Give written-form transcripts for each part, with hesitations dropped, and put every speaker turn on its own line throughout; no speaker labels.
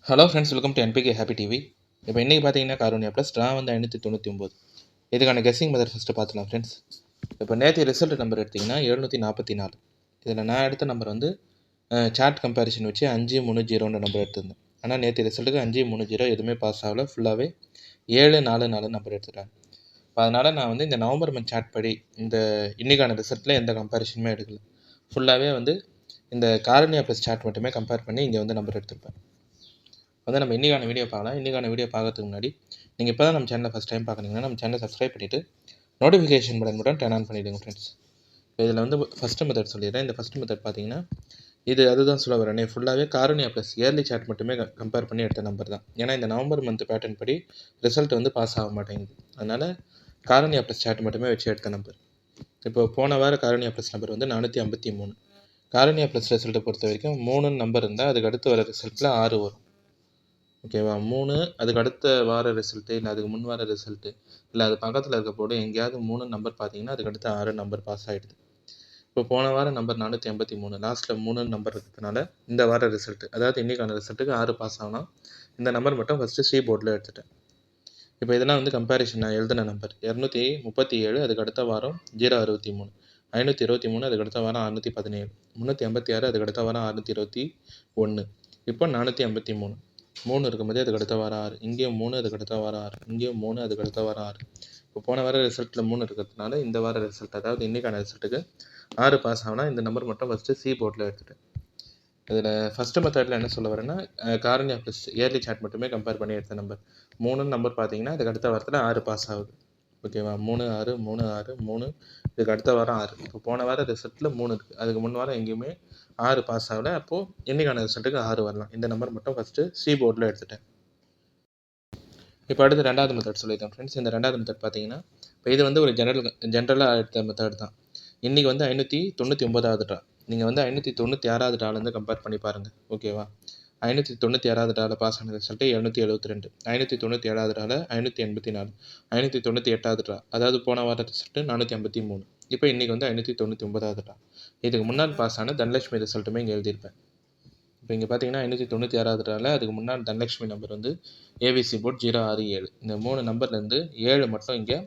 Hello friends, welcome to NPK happy TV. இப்போ இன்றைக்கி பார்த்தீங்கன்னா காரூனியா ப்ளஸ் ட்ரா வந்து 599. இதுக்கான கெஸ்ஸிங் மெத்தட் ஃபஸ்ட்டு பார்த்துக்கலாம் ஃப்ரெண்ட்ஸ். இப்போ நேற்று ரிசல்ட் நம்பர் எடுத்திங்கன்னா 744. இதில் நான் எடுத்த நம்பர் வந்து சார்ட் கம்பேரிஷன் வச்சு 530 நம்பர் எடுத்திருந்தேன். ஆனால் நேற்று ரிசல்ட்டுக்கு 530 எதுவுமே பாஸ் ஆகலை. ஃபுல்லாகவே 744 நம்பர் எடுத்துட்டாங்க. இப்போ அதனால் நான் வந்து இந்த நவம்பர் மந்த் சார்ட் படி இந்த இன்றைக்கான ரிசல்ட்டில் எந்த கம்பேரிஷனுமே எடுக்கல. ஃபுல்லாகவே வந்து இந்த காரூனியா ப்ளஸ் சார்ட் மட்டுமே கம்பேர் பண்ணி இங்கே வந்து நம்பர் எடுத்திருப்பேன். வந்து நம்ம இன்றைக்கான வீடியோ பார்க்கலாம். இன்றைக்கான வீடியோ பார்க்கறதுக்கு முன்னாடி நீங்கள் இப்போ தான் நம்ம சேனலை ஃபஸ்ட் டைம் பார்க்குறீங்கன்னா நம்ம சேனலை சப்ஸ்கிரைப் பண்ணிவிட்டு நோட்டிஃபிகேஷன் பட்டன் மட்டும் டர்ன் ஆன் பண்ணிவிடுங்க ஃப்ரெண்ட்ஸ். இதில் வந்து ஃபஸ்ட்டு மெத்தட் சொல்லிடுறேன். இந்த ஃபஸ்ட்டு மெத்தட் பார்த்தீங்கன்னா அதுதான் சொல்ல வரேன். ஃபுல்லாகவே காரூனியா ப்ளஸ் இயர்லி சார்ட் மட்டுமே கம்பேர் பண்ணி எடுத்த நம்பர் தான். ஏன்னா இந்த நவம்பர் மந்த் பேட்டர்ன் படி ரிசல்ட் வந்து பாஸ் ஆக மாட்டேங்குது. அதனால் காரூனியா ப்ளஸ் சார்ட் மட்டுமே வச்சு எடுத்த நம்பர். இப்போ போன வாரம் காரூனியா ப்ளஸ் நம்பர் வந்து 453. காரூனியா ப்ளஸ் ரிசல்ட்டை பொறுத்த வரைக்கும் 3 நம்பர் இருந்தால் அதுக்கு அடுத்து வர ரிசல்ட்டில் 6 வரும். ஓகேவா? 3 அதுக்கு அடுத்த வார ரிசல்ட்டு, இல்லை அதுக்கு முன் வார ரிசல்ட்டு, இல்லை அது பக்கத்தில் இருக்க போர்டு எங்கேயாவது 3 நம்பர் பார்த்தீங்கன்னா அதுக்கு அடுத்து 6 நம்பர் பாஸ் ஆகிடுது. இப்போ போன வாரம் நம்பர் 483, லாஸ்ட்டில் 3 நம்பர் இருக்கிறதுனால இந்த வார ரிசல்ட்டு, அதாவது இன்றைக்கான ரிசல்ட்டுக்கு 6 பாஸ் ஆகலாம். இந்த நம்பர் மட்டும் ஃபஸ்ட்டு சி போர்டில் எடுத்துட்டேன். இப்போ இதெல்லாம் வந்து கம்பேரிஷன் நான் எழுதின நம்பர் 237, அதுக்கு அடுத்த வாரம் 063, 523, அதுக்கு அடுத்த வாரம் 617, 386, அதுக்கு அடுத்த வாரம் 621, இப்போ 453. 3 இருக்கும்போதே அதுக்கு அடுத்த வாரம் 6, இங்கேயும் 3, அதுக்கு அடுத்த வாரம் 6, இங்கேயும் 3, அதுக்கு அடுத்த வாரம் 6. இப்போ போன வார ரிசல்ட்டில் 3 இருக்கிறதுனால இந்த வார ரிசல்ட், அதாவது இன்றைக்கான ரிசல்ட்டுக்கு 6 பாஸ் ஆகலாம். இந்த நம்பர் மட்டும் ஃபஸ்ட்டு சி போர்டில் எடுத்துட்டேன். இதில் ஃபஸ்ட்டு மெத்தடில் என்ன சொல்ல வரேன்னா, காரூனியா ப்ளஸ் இயர்லி சார்ட் மட்டுமே கம்பேர் பண்ணி எடுத்த நம்பர் 3 நம்பர் பார்த்தீங்கன்னா அதுக்கு அடுத்த வாரத்தில் 6 பாஸ் ஆகுது. ஓகேவா? 3 6 3 6 3, இதுக்கு அடுத்த வாரம் 6. இப்போ போன வார ரிசல்ட்டில் 3 இருக்குது. அதுக்கு முன் வாரம் எங்கேயுமே 6 பாஸ் ஆகலை. அப்போது இன்றைக்கான ரிசல்ட்டுக்கு 6 வரலாம். இந்த நம்பர் மட்டும் ஃபஸ்ட்டு சி போர்டில் எடுத்துட்டேன். இப்போ அடுத்து ரெண்டாவது மெத்தட் சொல்லியிருக்கேன் ஃப்ரெண்ட்ஸ். இந்த ரெண்டாவது மெத்தட் பார்த்தீங்கன்னா, இப்போ இது வந்து ஒரு ஜென்ரலாக எடுத்த மெத்தட் தான். இன்றைக்கி வந்து 599வது ட்ரா. நீங்கள் வந்து 596வது ட்ராலேருந்து கம்பேர் பண்ணி பாருங்கள். ஓகேவா? 596வது ட்ராவில் பாஸ் ஆன ரிசல்ட்டு 772, 597வது ட்ராவில் 584, 598வது ட்ரா, அதாவது போன வார ரிசல்ட்டு 453. இப்போ இன்றைக்கி வந்து 599வது ட்ரா. இதுக்கு முன்னாடி பாஸ் ஆன தனலட்சுமி ரிசல்ட்டுமே இங்கே எழுதியிருப்பேன். இப்போ இங்கே பார்த்தீங்கன்னா 596வது ட்ராவில் அதுக்கு முன்னாடி தனலட்சுமி நம்பர் வந்து ஏபிசி போர்ட் 067. இந்த 3 நம்பர்லேருந்து 7 மட்டும் இங்கே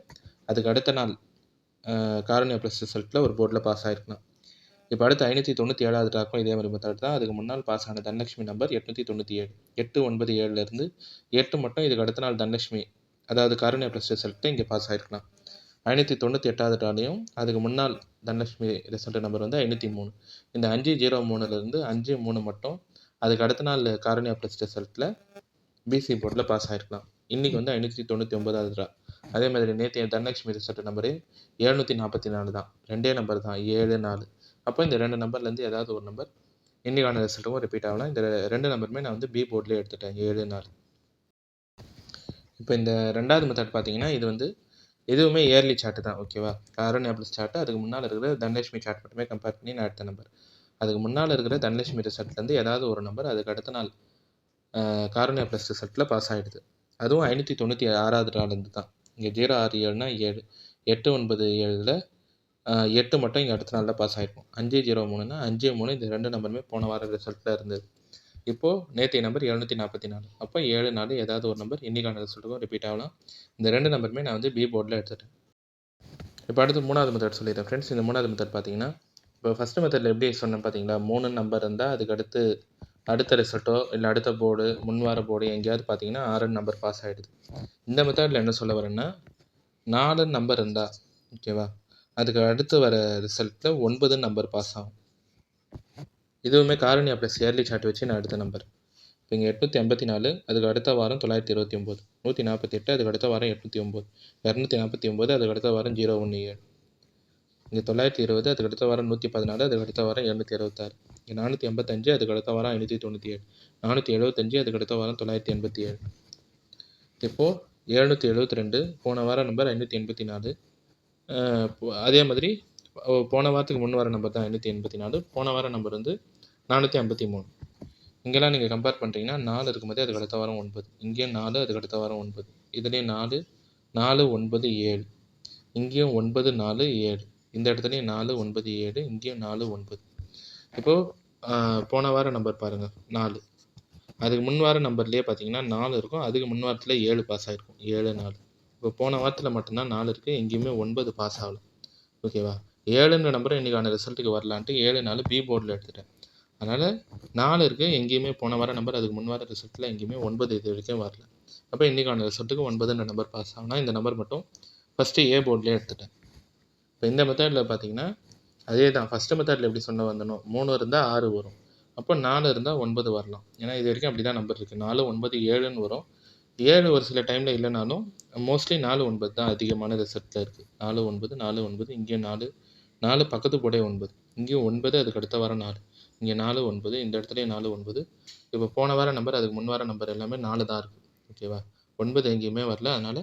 அதுக்கு அடுத்த நாள் காரூனியா ப்ளஸ் ரிசல்ட்டில் ஒரு போர்டில் பாஸ் ஆகிருக்கலாம். இப்போ அடுத்து 597வது ட்ராக்கும் இதே மாதிரி மெத்தட் தான். அதுக்கு முன்னால் பாஸ் ஆன தனலட்சுமி நம்பர் 897. 897லேருந்து 8 மட்டும் இதுக்கு அடுத்த நாள் தனலட்சுமி, அதாவது காரூனியா ப்ளஸ் ரிசல்ட்டு இங்கே பாஸ் ஆகிருக்கலாம். 598வது ட்ராலையும் அதுக்கு முன்னால் தனலட்சுமி ரிசல்ட் நம்பர் வந்து 503. இந்த 503லேருந்து 53 மட்டும் அதுக்கு அடுத்த நாள் காரூனியா ப்ளஸ் ரிசல்ட்டில் பிசி போர்டில் பாஸ் ஆகிருக்கலாம். இன்றைக்கி வந்து 599வது ட்ரா. அதே மாதிரி நேற்று தனலட்சுமி ரிசல்ட் நம்பரு 744 தான். 2 நம்பர் தான், 7 4. அப்போ இந்த 2 நம்பர்லேருந்து ஏதாவது ஒரு நம்பர் இன்றைக்கான ரிசல்ட்டும் ரிப்பீட் ஆகலாம். இந்த 2 நம்பருமே நான் வந்து பி போர்ட்லேயே எடுத்துட்டேன், 7 4. இப்போ இந்த ரெண்டாவது மெத்தட் பார்த்தீங்கன்னா இது வந்து எதுவுமே இயர்லி சார்ட்டு தான். ஓகேவா? காரூனியா ப்ளஸ் சார்ட்டு அதுக்கு முன்னால் இருக்கிற தனலட்சுமி சார்ட் மட்டுமே கம்பேர் பண்ணி நான் எடுத்த நம்பர். அதுக்கு முன்னால் இருக்கிற தனலட்சுமி ரிசல்ட்லேருந்து ஏதாவது ஒரு நம்பர் அதுக்கு அடுத்த நாள் காரூனியா ப்ளஸ் ரிசல்ட்டில் பாஸ் ஆகிடுது. அதுவும் 596வது ட்ராலேருந்து தான். இங்கே 067னா 7, 897ல் 8 மட்டும் இங்கே அடுத்த நாளில் பாஸ் ஆகிருக்கும். 503னா 53, இந்த 2 நம்பருமே போன வார ரிசல்ட்டில் இருந்தது. இப்போது நேற்றைய நம்பர் 744. அப்போ 7 4 ஏதாவது ஒரு நம்பர் இன்றைக்கான ரிசல்ட்டுக்கும் ரிப்பீட் ஆகலாம். இந்த 2 நம்பருமே நான் வந்து பி போர்டில் எடுத்துட்டேன். இப்போ அடுத்து 3வது மெத்தட் சொல்லிடுறேன் ஃப்ரெண்ட்ஸ். இந்த 3வது மெத்தட் பார்த்தீங்கன்னா, இப்போ ஃபஸ்ட்டு மெத்தடில் எப்படி சொன்னேன் பார்த்தீங்களா, 3 நம்பர் இருந்தால் அதுக்கு அடுத்த ரிசல்ட்டோ இல்லை அடுத்த போர்டு, முன்வார போர்டு எங்கேயாவது பார்த்தீங்கன்னா 6 நம்பர் பாஸ் ஆகிடுது. இந்த மெத்தடில் என்ன சொல்ல வரேன்னா, 4 நம்பர் இருந்தால் ஓகேவா, அதுக்கு அடுத்து வர ரிசல்ட்டில் 9 நம்பர் பாஸ் ஆகும். இதுவுமே காரூனியா ப்ளஸ் இயர்லி சார்ட் வச்சு நான் எடுத்த நம்பர். இப்போ இங்கே 884, அதுக்கு அடுத்த வாரம் 929, 148, அதுக்கு அடுத்த வாரம் 809, 249, அதுக்கு அடுத்த வாரம் 017, இங்கே 920, அதுக்கு அடுத்த வாரம் 114, அதுக்கு அடுத்த வாரம் 266, இங்கே 485, அதுக்கு அடுத்த வாரம் 597, 475, அதுக்கு அடுத்த வாரம் 987. இப்போது 772, போன வாரம் நம்பர் 584. அதே மாதிரி போன வாரத்துக்கு முன் வார நம்பர் தான் 584. போன வார நம்பர் வந்து 453. இங்கெல்லாம் நீங்கள் கம்பேர் பண்ணுறீங்கன்னா 4 இருக்கும்போதே அதுக்கு அடுத்த வாரம் 9, இங்கேயும் 4, அதுக்கு அடுத்த வாரம் 9, இதுலேயும் 4 4 9 7, இங்கேயும் 9 4 7, இந்த இடத்துலையும் 4 9 7, இங்கேயும் 4 9. இப்போது போன வார நம்பர் பாருங்கள் 4. அதுக்கு முன் வார நம்பர்லேயே பார்த்தீங்கன்னா 4 இருக்கும். அதுக்கு முன் வாரத்தில் 7 பாஸ் ஆகிருக்கும். 7 4. இப்போ போன வாரத்தில் மட்டும்தான் 4 இருக்குது. எங்கேயுமே 9 பாஸ் ஆகல. ஓகேவா? 7ன்ற நம்பரும் இன்றைக்கான ரிசல்ட்டுக்கு வரலான்ட்டு 7 4 பி போர்டில் எடுத்துட்டேன். அதனால் 4 இருக்குது. எங்கேயுமே போன வார நம்பர் அதுக்கு முன் வார ரிசல்ட்டில் எங்கேயுமே 9 இது வரைக்கும் வரல. அப்போ இன்றைக்கான ரிசல்ட்டுக்கு 9ன்ற நம்பர் பாஸ் ஆகுனா இந்த நம்பர் மட்டும் ஃபஸ்ட்டு ஏ போர்ட்லேயே எடுத்துட்டேன். இப்போ இந்த மெத்தடில் பார்த்தீங்கன்னா அதே தான். ஃபஸ்ட்டு மெத்தடில் எப்படி சொன்ன வந்தனோ 3 இருந்தால் 6 வரும். அப்போ 4 இருந்தால் 9 வரலாம். ஏன்னா இது வரைக்கும் அப்படி தான் நம்பர் இருக்குது. 4 9 7ன்னு வரும். 7 ஒரு சில டைமில் இல்லைனாலும் மோஸ்ட்லி 4 9 தான் அதிகமான ரிசல்ட்டில் இருக்குது. 4 9 4 9 இங்கேயும் 4 4 பக்கத்து போடே 9 இங்கேயும் 9 அதுக்கு அடுத்த வாரம் 4 இங்கே 4 9 இந்த இடத்துலையும் 4 9. இப்போ போன வார நம்பர் அதுக்கு முன் வார நம்பர் எல்லாமே 4 தான் இருக்குது. ஓகேவா? 9 எங்கேயுமே வரல. அதனால்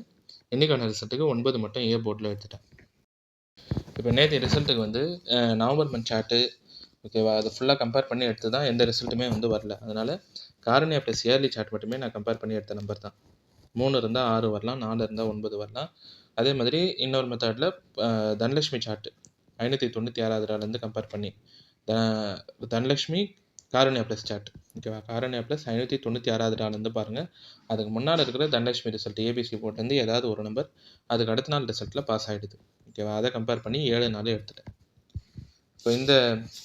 இன்றைக்கான ரிசல்ட்டுக்கு 9 மட்டும் ஏ போர்டில் எடுத்துட்டேன். இப்போ நேற்று ரிசல்ட்டுக்கு வந்து நவம்பர் மந்த் சார்ட்டு ஓகேவா, அதை ஃபுல்லாக கம்பேர் பண்ணி எடுத்து தான் எந்த ரிசல்ட்டுமே வந்து வரல. அதனால் காரணியா ப்ளஸ் இயர்லி சார்ட் மட்டுமே நான் கம்பேர் பண்ணி எடுத்த நம்பர் தான். 3 இருந்தால் 6 வரலாம், 4 இருந்தால் 9 வரலாம். அதே மாதிரி இன்னொரு மெத்தடில் தனலட்சுமி சார்ட்டு 596வது நாள்லேருந்து கம்பேர் பண்ணி தனலட்சுமி காரணியா ப்ளஸ் சார்ட் ஓகேவா, காரணியா ப்ளஸ் 596வது நாள்லேருந்து பாருங்கள். அதுக்கு முன்னால் இருக்கிற தனலட்சுமி ரிசல்ட் ஏபிசி போர்ட்லேருந்து ஏதாவது ஒரு நம்பர் அதுக்கு அடுத்த நாள் ரிசல்ட்டில் பாஸ் ஆகிடுது. ஓகேவா, அதை கம்பேர் பண்ணி 7 4 எடுத்துட்டேன். இப்போ இந்த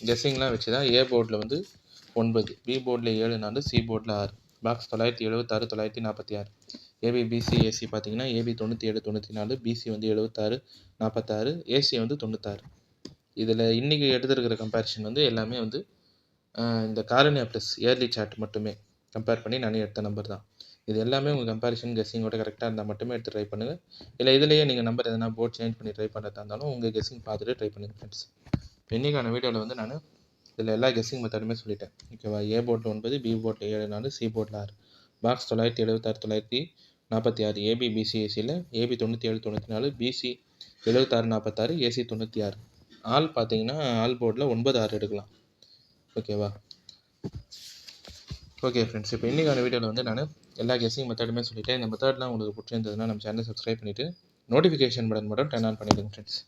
கெஸ்ஸிங்லாம் வச்சு தான் ஏ போர்டில் வந்து 9, பி போர்டில் 7 4, சி போர்டில் 6, பாக்ஸ் 976 946, ஏபி பிசி ஏசி பார்த்தீங்கன்னா ஏபி 97 94, பிசி வந்து 76 46, ஏசி வந்து 96. இதில் இன்றைக்கி எடுத்துருக்கிற கம்பேரிஷன் வந்து எல்லாமே வந்து இந்த காரணியா ப்ளஸ் இயர்லி சார்ட் மட்டுமே கம்பேர் பண்ணி நானே எடுத்த நம்பர் தான். இது எல்லாமே உங்கள் கம்பேரிஷன் கெஸ்ஸிங்கோட கரெக்டாக இருந்தால் மட்டுமே எடுத்து ட்ரை பண்ணுங்கள். இல்லை இதுலேயே நீங்கள் நம்பர் எதனா போர்ட் சேஞ்ச் பண்ணி ட்ரை பண்ணுறதா இருந்தாலும் உங்கள் கெஸ்ஸிங் பார்த்துட்டு ட்ரை பண்ணுங்கள் ஃப்ரெண்ட்ஸ். இன்றைக்கான வீடியோவில் வந்து நான் இதில் எல்லா கெஸ்ஸிங் மெத்தடுமே சொல்லிட்டேன். ஓகேவா, ஏ போர்ட்டில் 9, பி போர்ட்டில் 7 4, சி போர்ட்டில் 6, பாக்ஸ் 976 946, ஏபி பிசி ஏசியில் ஏபி 97 94, பிசி 76 46, ஏசி 96. ஆல் பார்த்தீங்கன்னா ஆல் போர்டில் 9 6 எடுக்கலாம். ஓகேவா, ஓகே ஃப்ரெண்ட்ஸ். இப்போ இன்றைக்கான வீடியோவில் வந்து நான் எல்லா கெஸ்ஸிங் மெத்தடுமே சொல்லிட்டேன். இந்த மெத்தட்லாம் உங்களுக்கு பிடிச்சிருந்ததுன்னா நம்ம சேனலை சப்ஸ்கிரைப் பண்ணிவிட்டு நோட்டிஃபிகேஷன் பட்டன் மட்டும் டர்ன் ஆன் பண்ணிவிடுங்க ஃப்ரெண்ட்ஸ்.